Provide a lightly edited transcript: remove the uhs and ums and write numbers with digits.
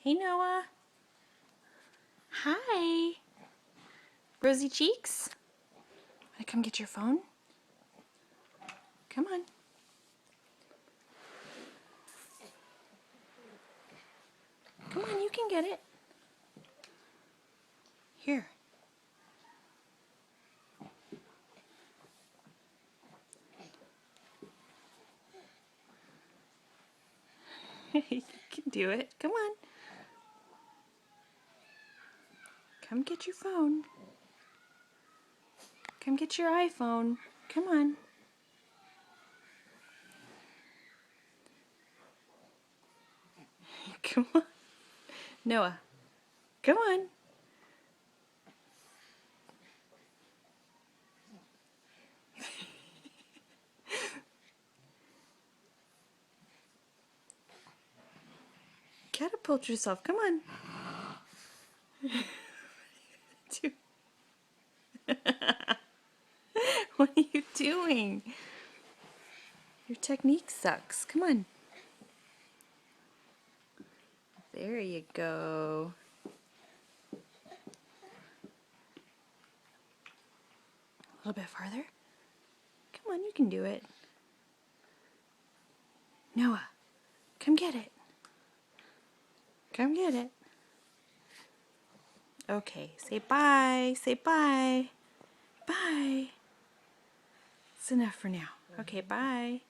Hey, Noah. Hi. Rosy cheeks? Wanna come get your phone? Come on. Come on, you can get it. Here. You can do it. Come on. Come get your phone. Come get your iPhone. Come on. Come on. Noah, come on. Catapult yourself. Come on. What are you doing? Your technique sucks. Come on. There you go. A little bit farther. Come on, you can do it. Noah, come get it. Come get it. Okay, say bye. Say bye. Bye. It's enough for now. Okay, bye.